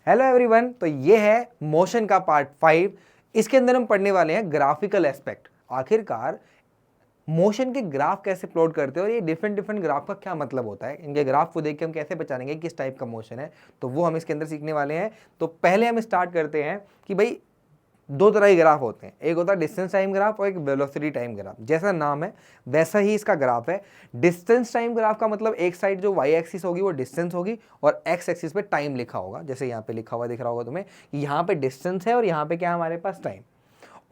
Hello everyone, तो ये है मोशन का पार्ट 5। इसके अंदर हम पढ़ने वाले हैं ग्राफिकल एस्पेक्ट। आखिरकार मोशन के ग्राफ कैसे प्लॉट करते हैं और ये डिफरेंट डिफरेंट ग्राफ का क्या मतलब होता है, इनके ग्राफ को देख के हम कैसे पहचानेंगे किस टाइप का मोशन है, तो वो हम इसके अंदर सीखने वाले हैं। तो पहले हम स्टार्ट करते हैं कि भाई दो तरह के ग्राफ होते हैं, एक होता है डिस्टेंस टाइम ग्राफ और एक वेलोसिटी टाइम ग्राफ। जैसा नाम है वैसा ही इसका ग्राफ है। डिस्टेंस टाइम ग्राफ का मतलब एक साइड जो वाई एक्सिस होगी वो डिस्टेंस होगी और एक्स एक्सिस पे टाइम लिखा होगा। जैसे यहाँ पे लिखा हुआ दिख रहा होगा तुम्हें कि यहाँ पे डिस्टेंस है और यहाँ पे क्या है हमारे पास टाइम।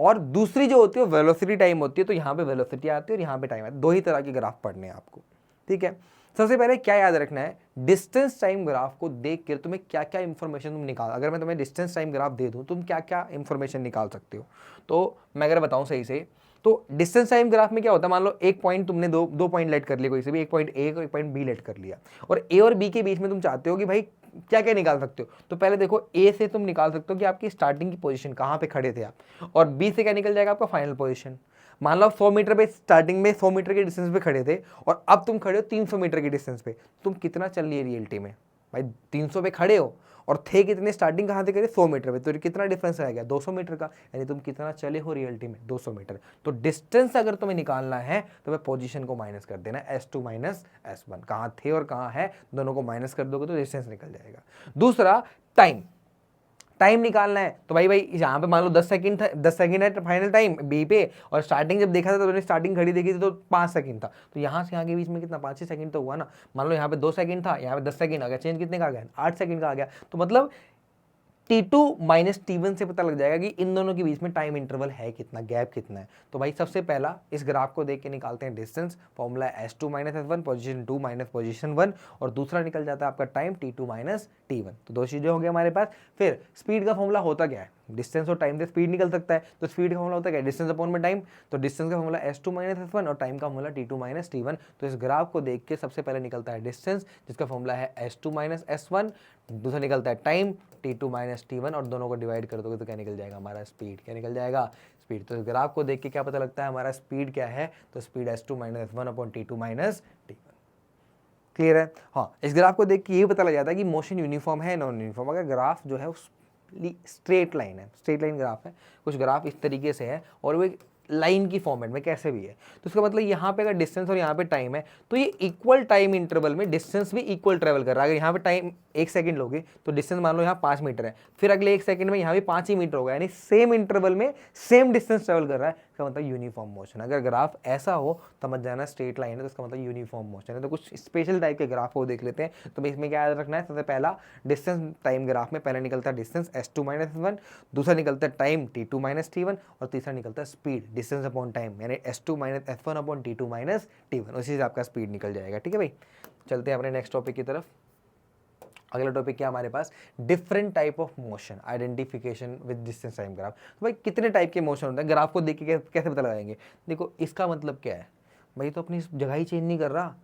और दूसरी जो होती है वेलोसिटी टाइम होती है, तो यहाँ पे वेलोसिटी आती है और यहाँ पे टाइम आती है। दो ही तरह के ग्राफ पढ़ने हैं आपको, ठीक है। सबसे पहले क्या याद रखना है, डिस्टेंस टाइम ग्राफ को देख कर तुम्हें क्या क्या इंफॉर्मेशन तुम निकाल, अगर मैं तुम्हें डिस्टेंस टाइम ग्राफ दे दूं तुम क्या क्या इंफॉर्मेशन निकाल सकते हो। तो मैं अगर बताऊं सही से, तो डिस्टेंस टाइम ग्राफ में क्या होता है, मान लो एक पॉइंट तुमने दो पॉइंट लेट कर लिए, कोई से भी एक पॉइंट ए और एक पॉइंट बी लेट कर लिया, और ए और बी के बीच में तुम चाहते हो कि भाई क्या क्या निकाल सकते हो। तो पहले देखो, ए से तुम निकाल सकते हो कि आपकी स्टार्टिंग की पोजीशन कहाँ पे खड़े थे आप, और बी से क्या निकल जाएगा आपका फाइनल पोजीशन। मान लो 100 मीटर पे स्टार्टिंग में 100 मीटर के डिस्टेंस पे खड़े थे और अब तुम खड़े हो 300 मीटर के डिस्टेंस पे, तुम कितना चल लिए रियलिटी में भाई 300 पे खड़े हो और थे कितने, स्टार्टिंग कहाँ से करे 100 मीटर पे, तो कितना डिफरेंस रह गया 200 मीटर का, यानी तुम कितना चले हो रियलिटी में 200 मीटर। तो डिस्टेंस अगर तुम्हें निकालना है तो मैं पोजीशन को माइनस कर देना, S2 माइनस S1, कहाँ थे और कहाँ है दोनों को माइनस कर दोगे तो डिस्टेंस निकल जाएगा। दूसरा टाइम, टाइम निकालना है तो भाई यहाँ पे मान लो 10 सेकंड था, 10 सेकंड है फाइनल टाइम बी पे, और स्टार्टिंग जब देखा था तो मैंने स्टार्टिंग घड़ी देखी थी तो 5 सेकंड था, तो यहाँ से यहाँ के बीच में कितना 5 ही सेकंड तो हुआ ना। मान लो यहाँ पे 2 सेकंड था, यहाँ पे 10 सेकंड आ गया, चेंज कितने का आ गया 8 सेकंड का आ गया। तो मतलब T2 माइनस T1 से पता लग जाएगा कि इन दोनों के बीच में टाइम इंटरवल है कितना, गैप कितना है। तो भाई सबसे पहला इस ग्राफ को देख के निकालते हैं distance, formula S2 minus S1, position 2 minus position 1, और दूसरा निकल जाता है आपका टाइम T2 माइनस T1। तो दो चीजें हो गई हमारे पास। फिर स्पीड का फॉर्मूला होता क्या है, डिस्टेंस और टाइम से स्पीड निकल सकता है, तो स्पीड का फॉर्मूला होता है क्या, डिस्टेंस अपॉन में टाइम। तो डिस्टेंस का फॉर्मूला S2 माइनस S1 और टाइम का फॉर्मूला T2 माइनस T1। तो इस ग्राफ को देख के सबसे पहले निकलता है डिस्टेंस जिसका फॉर्मूला है S2 माइनस S1, दूसरा निकलता है टाइम T2 माइनस T1, और दोनों को डिवाइड कर दोगे तो क्या निकल जाएगा हमारा स्पीड, क्या निकल जाएगा स्पीड। तो इस ग्राफ को देख के क्या पता लगता है हमारा स्पीड क्या है, तो speed S2 minus S1 upon T2 minus T1। Clear है। हाँ, इस ग्राफ को देख के ये पता लग जाता है कि मोशन यूनिफॉर्म है नॉन यूनिफॉर्म। अगर ग्राफ जो है स्ट्रेट लाइन है, स्ट्रेट लाइन ग्राफ है, कुछ ग्राफ इस तरीके से है और वो लाइन की फॉर्मेट में कैसे भी है, तो इसका मतलब यहाँ पे अगर डिस्टेंस और यहाँ पे टाइम है तो ये इक्वल टाइम इंटरवल में डिस्टेंस भी इक्वल ट्रेवल कर रहा है। अगर यहाँ पे टाइम 1 सेकंड लोगे तो डिस्टेंस मान लो यहाँ 5 मीटर है, फिर अगले 1 सेकंड में यहाँ भी 5 ही मीटर होगा, यानी सेम इंटरवल में सेम डिस्टेंस ट्रेवल कर रहा है, इसका मतलब यूनिफॉर्म मोशन। अगर ग्राफ ऐसा हो समझ जाना स्ट्रेट लाइन है, तो इसका मतलब यूनिफॉर्म मोशन है। तो कुछ स्पेशल टाइप के ग्राफ को देख लेते हैं। तो इसमें क्या याद रखना है, सबसे पहला डिस्टेंस टाइम ग्राफ में पहले निकलता है डिस्टेंस S2 माइनस S1, दूसरा निकलता है टाइम T2 माइनस T1, और तीसरा निकलता है स्पीड डिस्टेंस अपॉन टाइम, यानी S2 minus S1 upon T2 minus T1। उसी से आपका स्पीड निकल जाएगा। ठीक है भाई, चलते हैं अपने नेक्स्ट टॉपिक की तरफ। अगला टॉपिक क्या हमारे पास, different type of motion identification with distance time graph. तो भाई कितने टाइप के मोशन होते हैं, ग्राफ को देख के कैसे पता लगाएंगे। देखो इसका मतलब क्या है, भाई तो अपनी जगह ही चेंज नहीं कर रहा,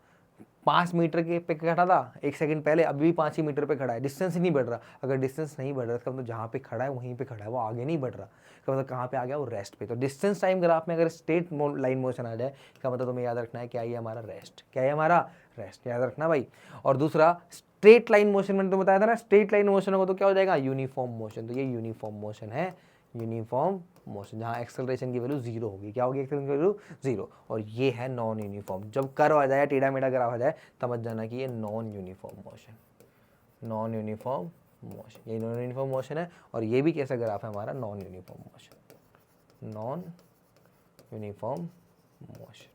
5 मीटर के पे खड़ा था 1 सेकंड पहले, अभी भी 5 ही मीटर पे खड़ा है, डिस्टेंस ही नहीं बढ़ रहा। अगर डिस्टेंस नहीं बढ़ रहा इसका मतलब जहाँ पे खड़ा है वहीं पे खड़ा है, वो आगे नहीं बढ़ रहा, इसका मतलब कहाँ पे आ गया, वो रेस्ट पे। तो डिस्टेंस टाइम ग्राफ में अगर स्ट्रेट लाइन मोशन आ जाए, इसका मतलब तुम्हें याद रखना है क्या ये हमारा रेस्ट, क्या है हमारा रेस्ट, याद रखना भाई। और दूसरा स्ट्रेट लाइन मोशन, मैंने तो बताया था ना, स्ट्रेट लाइन मोशन होगा तो क्या हो जाएगा यूनिफॉर्म मोशन। तो ये यूनिफॉर्म मोशन है, यूनिफॉर्म मोशन, जहाँ एक्सेलरेशन की वैल्यू 0 होगी। क्या होगी एक्सेलरेशन की वैल्यू 0। और ये है नॉन यूनिफॉर्म। जब कर्व आ जाए, टेढ़ा मेढ़ा ग्राफ आ जाए, समझ जाना कि ये non uniform motion, non uniform motion, ये नॉन यूनिफॉर्म मोशन है। और ये भी कैसा ग्राफ है हमारा, non uniform motion, non uniform motion.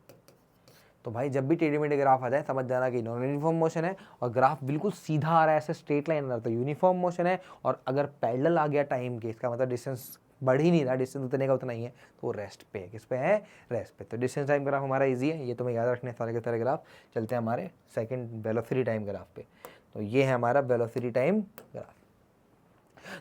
तो भाई जब भी टेढ़े मेढ़े ग्राफ आ जाए समझ जाना कि नॉन यूनिफॉर्म मोशन है, और ग्राफ बिल्कुल सीधा आ रहा है ऐसे स्ट्रेट लाइन आ रहा है तो यूनिफॉर्म मोशन है, और अगर पैरेलल आ गया टाइम के, इसका मतलब डिस्टेंस बढ़ ही नहीं रहा, डिस्टेंस उतने का उतना ही है, तो रेस्ट पे है। किस पे है, रेस्ट पे। तो डिस्टेंस टाइम ग्राफ हमारा इजी है, ये तुम्हें याद रखने सारे के सारे ग्राफ। चलते हैं हमारे सेकंड वेलोसिटी टाइम ग्राफ पे। तो ये है हमारा वेलोसिटी टाइम ग्राफ।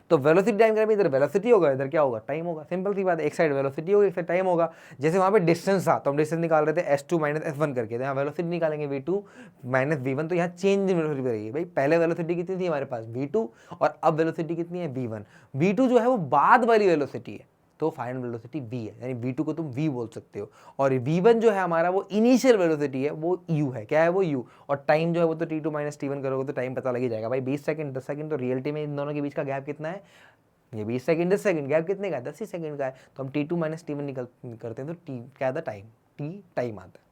तो वेलोसिटी टाइम ग्राफ में इधर वेलोसिटी होगा, इधर क्या होगा, टाइम होगा। सिंपल सी बात है, एक साइड वेलोसिटी होगी, एक साइड टाइम होगा। जैसे वहाँ पे डिस्टेंस था तो हम डिस्टेंस निकाल रहे थे S2 माइनस S1 करके, तो यहाँ वेलोसिटी निकालेंगे V2 माइनस V1। तो यहाँ चेंज इन वेलोसिटी रहेगी। भाई पहले वेलोसिटी कितनी थी हमारे पास V2, और अब वेलोसिटी कितनी है V1। V2 जो है वो बाद वाली वेलोसिटी है, तो फाइनल वेलोसिटी v है, यानी v2 को तुम v बोल सकते हो। और v1 जो है हमारा वो इनिशियल वेलोसिटी है, वो u है। क्या है वो u, और टाइम जो है वो तो t2 माइनस t1 करोगे तो टाइम पता लग ही जाएगा भाई, 20 सेकंड 10 सेकंड। तो रियलिटी में इन दोनों के बीच का गैप कितना है, ये 20 सेकंड 10 सेकंड, गैप कितने का है, 10 ही सेकंड का है। तो हम t2 माइनस t1 निकल करते हैं तो t क्या आता है, टाइम, t टाइम आता है।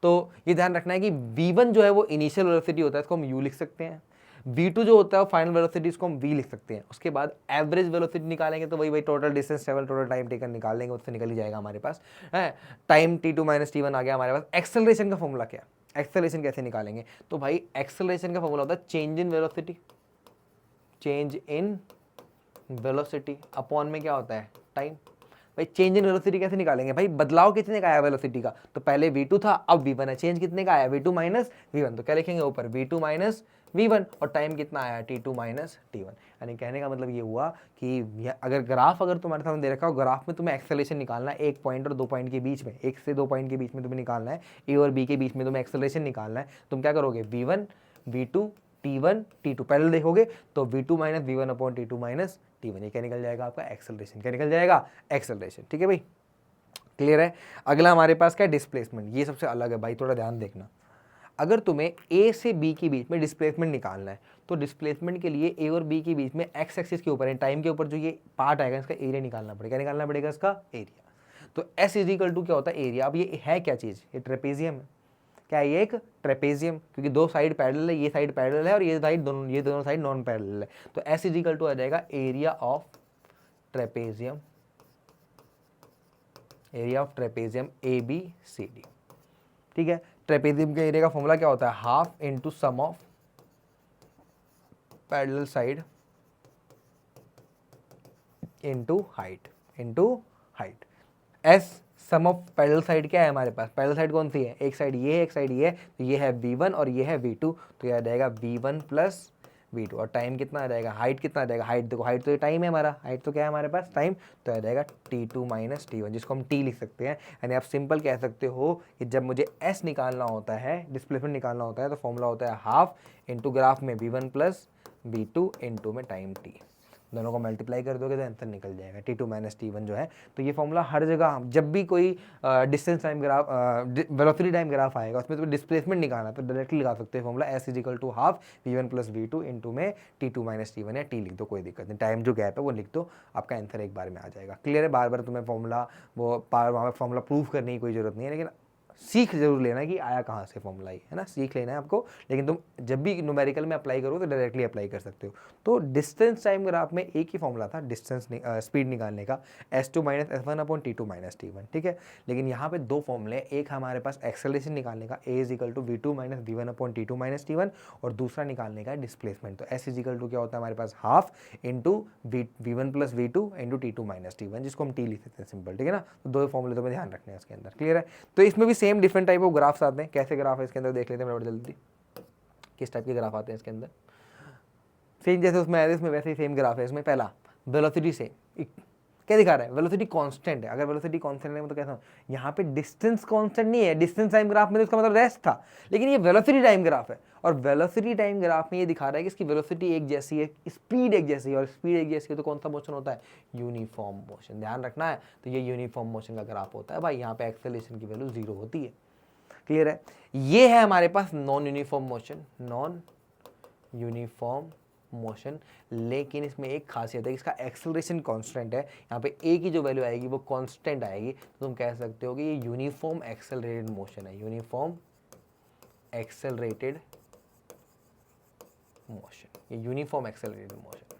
तो ये ध्यान रखना है कि v1 जो है वो इनिशियल वेलोसिटी होता है, इसको हम u लिख सकते हैं। v2 जो होता है वो फाइनल वेलोसिटी, इसको हम v लिख सकते हैं। उसके बाद एवरेज वेलोसिटी निकालेंगे तो वही total distance travel, total time taken निकाल लेंगे, उससे निकल ही जाएगा हमारे पास है। टाइम t2 माइनस t1 आ गया हमारे पास। एक्सेलरेशन का फॉर्मूला क्या है, एक्सेलरेशन कैसे निकालेंगे, तो भाई एक्सेलरेशन का फॉर्मूला होता है change in velocity, change in velocity upon में क्या होता है, टाइम। भाई चेंज इन वेलोसिटी कैसे निकालेंगे, भाई बदलाव कितने का आया वेलोसिटी का, तो पहले v2 था अब v1 है, चेंज कितने का आया v2 माइनस v1, तो क्या लिखेंगे ऊपर v2 माइनस v1, और टाइम कितना आया t2 माइनस t1। यानी कहने का मतलब ये हुआ कि अगर ग्राफ अगर तुम्हारे सामने दे रखा हो, ग्राफ में तुम्हें एक्सेलरेशन निकालना है, एक पॉइंट और दो पॉइंट के बीच में, एक से दो पॉइंट के बीच में तुम्हें निकालना है, ए और बी के बीच में तुम्हें एक्सेलरेशन निकालना है। तुम क्या करोगे, v1 v2 t1 t2 पहले देखोगे तो v2 minus v1 upon t2 minus t1, ये क्या निकल जाएगा आपका एक्सेलरेशन, क्या निकल जाएगा एक्सेलरेशन। ठीक है भाई, क्लियर है। अगला हमारे पास क्या है, डिस्प्लेसमेंट। ये सबसे अलग है भाई, थोड़ा ध्यान देखना। अगर तुम्हें ए से बी के बीच में डिस्प्लेसमेंट निकालना है तो डिस्प्लेसमेंट के लिए ए और बी के बीच में एक्स एक्सिस के ऊपर है, टाइम के ऊपर जो ये पार्ट आएगा इसका एरिया निकालना पड़ेगा, निकालना पड़ेगा इसका एरिया। तो एस इज इक्वल टू क्या होता है, एरिया। अब ये है क्या चीज़, ये ट्रेपेजियम है। क्या है ये, एक ट्रेपेजियम, क्योंकि दो साइड पैरेलल है, ये साइड पैरेलल है और ये साइड दोनों, ये दोनों साइड नॉन पैरेलल है। तो एस इज इक्वल टू आ जाएगा area of trapezium, area of trapezium A B C D. ठीक है, ट्रेपेजियम के एरिया का फॉर्मूला क्या होता है, half into sum of parallel side into height, into height. S sum of parallel side क्या है हमारे पास, पैरेलल साइड कौन सी है, एक साइड ये है एक साइड ये है, तो ये है v1 और ये है v2, तो ये आ जाएगा v1 प्लस v2। और टाइम कितना आ जाएगा, हाइट कितना आ जाएगा, हाइट देखो, हाइट तो ये टाइम है हमारा, हाइट तो क्या है हमारे पास, टाइम, तो आ जाएगा t2 माइनस t1, जिसको हम t लिख सकते हैं। यानी आप सिंपल कह सकते हो कि जब मुझे s निकालना होता है, डिस्प्लेसमेंट निकालना होता है, तो फॉर्मूला होता है हाफ इंटू ग्राफ में v1 प्लस v2 इंटू में टाइम t, दोनों को मल्टीप्लाई कर दोगे तो आंसर निकल जाएगा t2 माइनस t1 जो है। तो ये फॉर्मूला हर जगह, जब भी कोई distance time graph, velocity time graph आएगा उसमें तो डिस्प्लेसमेंट निकालना तो डायरेक्टली लगा सकते हैं formula s is equal to half v1 plus v2 into में t2 माइनस t1 या t लिख दो, कोई दिक्कत नहीं, टाइम जो गैप है वो लिख दो, आपका आंसर एक बार में आ जाएगा। क्लियर है, बार बार तुम्हें फॉर्मूला फॉर्मूला प्रूफ करने की कोई जरूरत नहीं है, लेकिन सीख जरूर लेना कि आया कहाँ से फॉर्मूला, ही है ना, सीख लेना है आपको। लेकिन तुम जब भी न्यूमेरिकल में अप्लाई करो तो डायरेक्टली अप्लाई कर सकते हो। तो डिस्टेंस टाइम ग्राफ में एक ही फॉर्मूला था डिस्टेंस स्पीड निकालने का, s2 minus s1 upon t2 minus t1। ठीक है, लेकिन यहाँ पे दो फॉर्मूले, एक हमारे पास एक्सेलरेशन निकालने का a is equal to v2 minus v1 upon t2 minus t1, और दूसरा निकालने का डिस्प्लेसमेंट। तो s इज इक्वल टू क्या होता है हमारे पास, half into v1 plus v2 into t2 minus t1, जिसको हम t लिख सकते हैं सिंपल। ठीक है ना, तो दो फॉर्मूले तो ध्यान रखने हैं इसके अंदर। क्लियर है, तो इसमें भी same different type of graphs आते हैं। कैसे ग्राफ है इसके अंदर देख लेते हैं बड़ी जल्दी, किस टाइप के ग्राफ आते हैं इसके अंदर। सेम जैसे उसमें आया इसमें वैसे ही सेम ग्राफ है इसमें। पहला वेलोसिटी से क्या दिखा रहा है, वेलोसिटी कांस्टेंट है। अगर वेलोसिटी कांस्टेंट है तो कैसा, यहाँ पे डिस्टेंस कांस्टेंट नहीं है, डिस्टेंस टाइम ग्राफ में तो इसका मतलब रेस्ट था, लेकिन ये वेलोसिटी टाइम ग्राफ है, और वेलोसिटी टाइम ग्राफ में ये दिखा रहा है कि इसकी वेलोसिटी एक जैसी है, स्पीड एक जैसी है, और स्पीड एक जैसी है तो कौन सा मोशन होता है, यूनिफॉर्म मोशन। ध्यान रखना है, तो ये यूनिफॉर्म मोशन का ग्राफ होता है भाई, यहाँ पे एक्सेलरेशन की वैल्यू 0 होती है। क्लियर है, ये है हमारे पास non uniform motion, non uniform motion. लेकिन इसमें एक खासियत है, इसका एक्सेलरेशन कांस्टेंट है, यहाँ पे ए की जो वैल्यू आएगी वो कांस्टेंट आएगी, तो तुम कह सकते हो कि ये यूनिफॉर्म एक्सेलरेटेड मोशन है, यूनिफॉर्म एक्सेलरेटेड मोशन, ये यूनिफॉर्म एक्सेलरेटेड मोशन,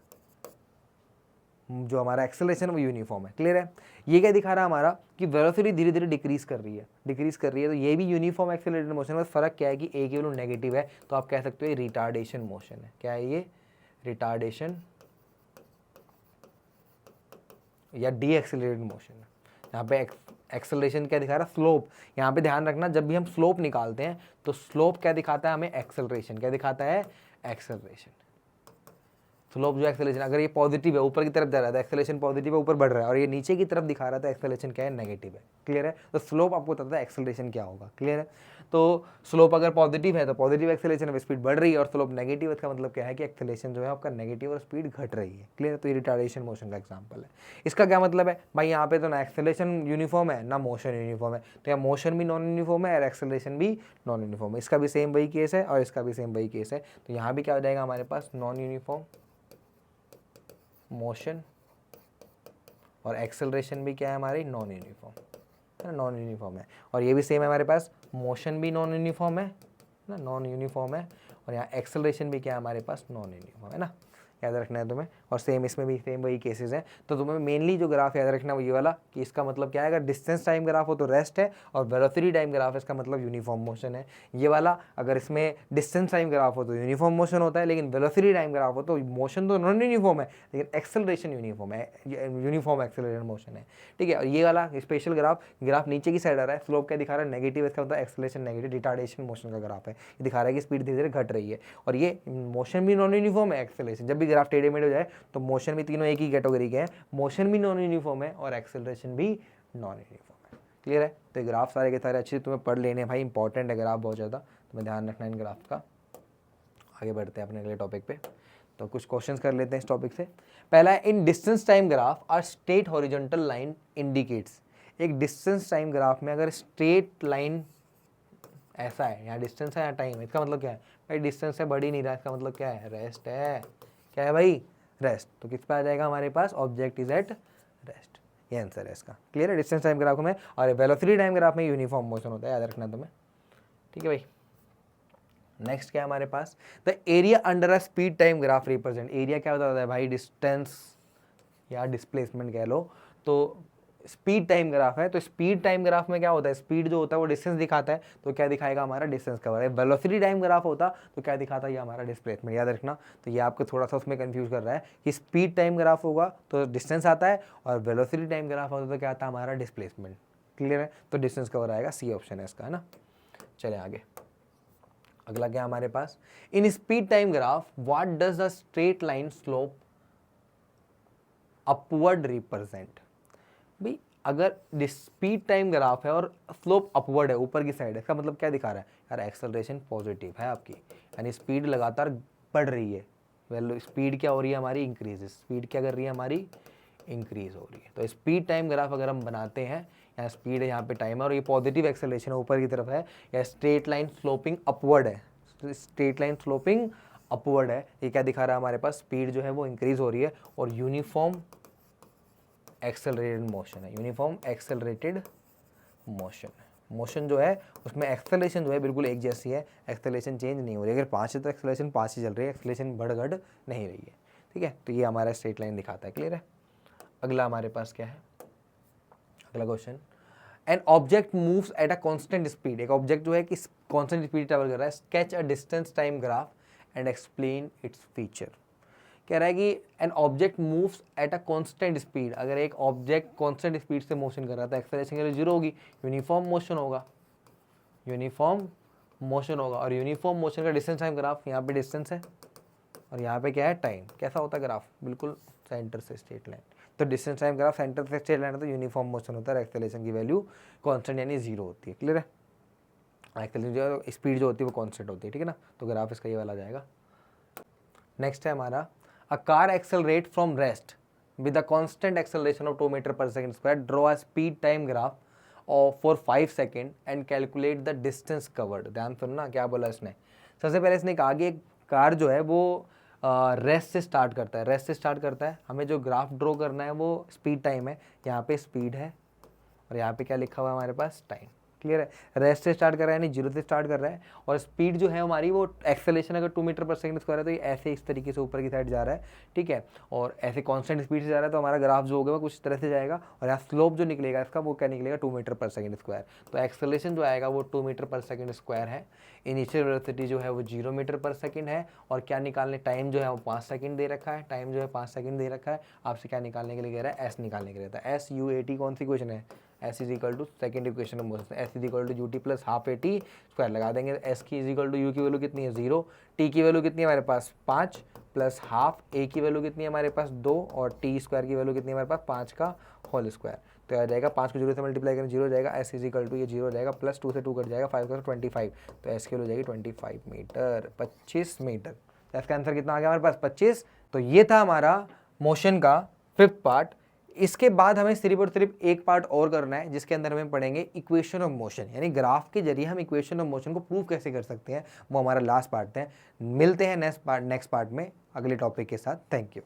जो हमारा एक्सेलरेशन वो यूनिफॉर्म है। क्लियर है, ये क्या दिखा रहा है हमारा कि वेलोसिटी धीरे धीरे डिक्रीज कर रही है, तो ये भी यूनिफॉर्म एक्सेलरेटेड मोशन है। फर्क क्या है कि ए की वैल्यू नेगेटिव है, तो आप कह सकते हो ये रिटार्डेशन मोशन है। क्या है ये, रिटार्डेशन या डी एक्सेलरेटेड मोशन है। यहाँ पे एक्सेलरेशन क्या दिखा रहा है, स्लोप। यहाँ पे ध्यान रखना, जब भी हम स्लोप निकालते हैं तो स्लोप क्या दिखाता है हमें, एक्सेलरेशन। क्या दिखाता है, एक्सेलरेशन। स्लोप जो एक्सेलरेशन, अगर ये पॉजिटिव है ऊपर की तरफ जा रहा है तो एक्सेलरेशन पॉजिटिव है ऊपर बढ़ रहा है, और ये नीचे की तरफ दिखा रहा था एक्सेलरेशन क्या है नेगेटिव है। क्लियर है? तो स्लोप आपको बताता है एक्सेलरेशन क्या होगा। क्लियर है? तो स्लोप अगर पॉजिटिव है तो पॉजिटिव एक्सेलरेशन है, स्पीड बढ़ रही है, और स्लोप नेगेटिव है, इसका मतलब क्या है कि एक्सेलरेशन जो है आपका नेगेटिव और स्पीड घट रही है। क्लियर है? तो ये रिटार्डेशन मोशन का एग्जांपल है। इसका क्या मतलब है भाई, यहाँ पे तो ना एक्सेलरेशन यूनिफॉर्म है ना मोशन यूनिफॉर्म है, तो यहाँ मोशन भी नॉन यूनिफॉर्म है और एक्सेलरेशन भी नॉन यूनिफॉर्म है। इसका भी सेम वही केस है और इसका भी सेम वही केस है। तो यहाँ भी क्या हो जाएगा हमारे पास, नॉन यूनिफॉर्म मोशन, और एक्सेलरेशन भी क्या है हमारी, नॉन यूनिफॉर्म है, नॉन यूनिफॉर्म है। और ये भी सेम है हमारे पास, मोशन भी नॉन यूनिफॉर्म है ना, नॉन यूनिफॉर्म है, और यहाँ एक्सेलरेशन भी क्या है हमारे पास, नॉन यूनिफॉर्म है ना, याद रखना है तुम्हें। और सेम इसमें भी सेम वही केसेस हैं। तो तुम्हें मेनली जो ग्राफ याद रखना है वो ये वाला, कि इसका मतलब क्या है, अगर डिस्टेंस टाइम ग्राफ हो तो रेस्ट है, और वेलोसिटी टाइम ग्राफ है इसका मतलब यूनिफॉर्म मोशन है। ये वाला अगर इसमें डिस्टेंस टाइम ग्राफ हो तो यूनिफॉर्म मोशन होता है, लेकिन वेलोसिटी टाइम ग्राफ हो तो मोशन तो नॉन यूनिफॉर्म है लेकिन एक्सेलरेशन यूनिफॉर्म है, यूनिफॉर्म एक्सेलरेशन मोशन है। ठीक है? और ये वाला स्पेशल ग्राफ नीचे की साइड आ रहा है, स्लोप क्या दिखा रहा है, नेगेटिव, इसका मतलब एक्सेलरेशन नेगेटिव, रिटार्डेशन मोशन का ग्राफ है। ये दिखा रहा है कि स्पीड धीरे धीरे घट रही है, और ये मोशन भी नॉन यूनिफॉर्म है, एक्सेलरेशन, जब भी ग्राफ टेढ़े मेढ़े हो जाए तो मोशन भी, तीनों एक ही कैटेगरी के हैं, मोशन भी नॉन यूनिफॉर्म है और एक्सेलरेशन भी नॉन यूनिफॉर्म है। क्लियर है? तो ये ग्राफ सारे के सारे अच्छे से तुम्हें पढ़ लेने भाई, इंपॉर्टेंट है ग्राफ बहुत ज़्यादा, तुम्हें ध्यान रखना है इन ग्राफ का। आगे बढ़ते हैं अपने अगले टॉपिक पे, तो कुछ क्वेश्चंस कर लेते हैं इस टॉपिक से। पहला है, in distance time graph are straight horizontal line indicates. एक डिस्टेंस टाइम ग्राफ में अगर स्ट्रेट लाइन ऐसा है, यहाँ डिस्टेंस है यहाँ टाइम है, इसका मतलब क्या है भाई, डिस्टेंस है बढ़ ही नहीं रहा, इसका मतलब क्या है, रेस्ट है। क्या है भाई, रेस्ट। तो किस पे आ जाएगा हमारे पास, ऑब्जेक्ट इज एट रेस्ट, ये आंसर है इसका। क्लियर है? डिस्टेंस टाइम ग्राफ में और वेलोसिटी टाइम ग्राफ में यूनिफॉर्म मोशन होता है, याद रखना तुम्हें। ठीक है भाई। नेक्स्ट क्या है हमारे पास, the area under a speed time graph represent. Area क्या होता है भाई, डिस्टेंस या डिस्प्लेसमेंट कह लो। तो स्पीड टाइम ग्राफ है, तो स्पीड टाइम ग्राफ में क्या होता है, स्पीड जो होता है वो डिस्टेंस दिखाता है, तो क्या दिखाएगा हमारा, डिस्टेंस कवर है। वेलोसिटी टाइम ग्राफ होता तो क्या दिखाता है, ये हमारा डिस्प्लेसमेंट। याद रखना। तो ये आपको थोड़ा सा उसमें कंफ्यूज कर रहा है कि स्पीड टाइम ग्राफ होगा तो डिस्टेंस आता है, और वेलोसिटी टाइम ग्राफ होता तो क्या आता है हमारा, डिस्प्लेसमेंट। क्लियर है? तो डिस्टेंस कवर आएगा, सी ऑप्शन है इसका, है ना। चले आगे, अगला क्या हमारे पास, in speed time graph what does the straight line slope upward represent. भाई अगर स्पीड टाइम ग्राफ है और स्लोप अपवर्ड है, ऊपर की साइड है, इसका मतलब क्या दिखा रहा है यार, एक्सेलरेशन पॉजिटिव है आपकी, यानी स्पीड लगातार बढ़ रही है। वेल स्पीड क्या हो रही है हमारी, इंक्रीज। स्पीड क्या कर रही है हमारी, इंक्रीज हो रही है। तो स्पीड टाइम ग्राफ अगर हम बनाते हैं, यहाँ स्पीड है, यहाँ पे टाइम है, और ये पॉजिटिव एक्सेलरेशन ऊपर की तरफ है, या स्ट्रेट लाइन स्लोपिंग अपवर्ड है, स्ट्रेट लाइन स्लोपिंग अपवर्ड है, ये क्या दिखा रहा है हमारे पास, स्पीड जो है वो इंक्रीज हो रही है, और यूनिफॉर्म एक्सेलरेटेड मोशन है, यूनिफॉर्म एक्सेलरेटेड मोशन। मोशन जो है उसमें एक्सेलरेशन जो है बिल्कुल एक जैसी है, एक्सेलरेशन चेंज नहीं हो रही। अगर 5 है तो एक्सेलरेशन 5 ही चल रही है, एक्सेलरेशन बढ़ घट नहीं रही है। ठीक है? तो ये हमारा स्ट्रेट लाइन दिखाता है। क्लियर है? अगला हमारे पास क्या है, अगला question, an object moves at a constant speed. एक ऑब्जेक्ट जो है कि कांस्टेंट स्पीड ट्रैवल कर रहा है, sketch a distance time graph and explain its feature. कह रहा है कि an object moves at a constant speed. अगर एक ऑब्जेक्ट कांस्टेंट स्पीड से मोशन कर रहा था, एक्सेलरेशन के लिए जीरो होगी, यूनिफॉर्म मोशन होगा, यूनिफॉर्म मोशन होगा। और यूनिफॉर्म मोशन का डिस्टेंस टाइम ग्राफ, यहाँ पे डिस्टेंस है और यहाँ पे क्या है, टाइम। कैसा होता है ग्राफ, बिल्कुल सेंटर से स्ट्रेट लाइन। तो डिस्टेंस टाइम ग्राफ सेंटर से स्ट्रेट लाइन है तो यूनिफॉर्म मोशन होता है, एक्सेलरेशन की वैल्यू कांस्टेंट यानी जीरो होती है। क्लियर है? एक्सेलरेशन जो स्पीड जो होती है वो कांस्टेंट होती है। ठीक है ना? तो ग्राफ इसका ये वाला जाएगा। नेक्स्ट है हमारा, a car accelerate from rest with a constant acceleration of 2 meter per second square. Draw a speed time graph for 5 seconds and calculate the distance covered. ध्यान सुनना क्या बोला इसने। सबसे पहले इसने कहा कि एक कार जो है वो रेस्ट से स्टार्ट करता है, रेस्ट से स्टार्ट करता है। हमें जो ग्राफ ड्रॉ करना है वो स्पीड टाइम है, यहाँ पे स्पीड है और यहाँ पे क्या लिखा हुआ है हमारे पास, टाइम। क्लियर है? रेस्ट से स्टार्ट कर रहा है यानी जीरो से स्टार्ट कर रहा है, और स्पीड जो है हमारी वो एक्सेलरेशन अगर 2 मीटर पर सेकंड स्क्वायर है तो ये ऐसे इस तरीके से ऊपर की साइड जा रहा है। ठीक है? और ऐसे कांस्टेंट स्पीड से जा रहा है तो हमारा ग्राफ जो होगा वो कुछ तरह से जाएगा, और यहाँ स्लोप जो निकलेगा इसका वो क्या निकलेगा, 2 मीटर पर सेकंड स्क्वायर। तो एक्सेलरेशन जो आएगा वो 2 मीटर पर सेकंड स्क्वायर है। इनिशियल वेलोसिटी जो है वो 0 मीटर पर सेकंड है, और क्या निकालने, टाइम जो है वो 5 सेकंड दे रखा है, टाइम जो है 5 सेकंड दे रखा है। आपसे क्या निकालने के लिए कह रहा है, एस निकालने के लिए रहता है। एस यू ए टी कौन सी क्वेश्चन है, S is equal to second equation of motion, S is equal to U T plus half A T square लगा देंगे। एस की इज इक्वल टू यू की वैल्यू कितनी है, 0, टी की वैल्यू कितनी है हमारे पास 5, प्लस हाफ, ए की वैल्यू कितनी है हमारे पास 2 और टी स्क्वायर की वैल्यू कितनी है हमारे पास 5 का होल स्क्वायर। तो आ जाएगा 5 को 0 से मल्टीप्लाई करें 0 हो जाएगा, एस इज इक्वल टू ये 0 हो जाएगा, प्लस 2 से 2 कट जाएगा, 5 का 25, तो एस की वैल्यू हो जाएगी 25 मीटर, 25 मीटर। तो इसका आंसर कितना आ गया हमारे पास 25। तो ये था हमारा मोशन का 5th पार्ट। इसके बाद हमें सिर्फ और सिर्फ एक पार्ट और करना है जिसके अंदर हमें पढ़ेंगे इक्वेशन ऑफ मोशन, यानी ग्राफ के जरिए हम इक्वेशन ऑफ मोशन को प्रूव कैसे कर सकते हैं, वो हमारा लास्ट पार्ट है। मिलते हैं नेक्स्ट पार्ट में अगले टॉपिक के साथ। Thank you.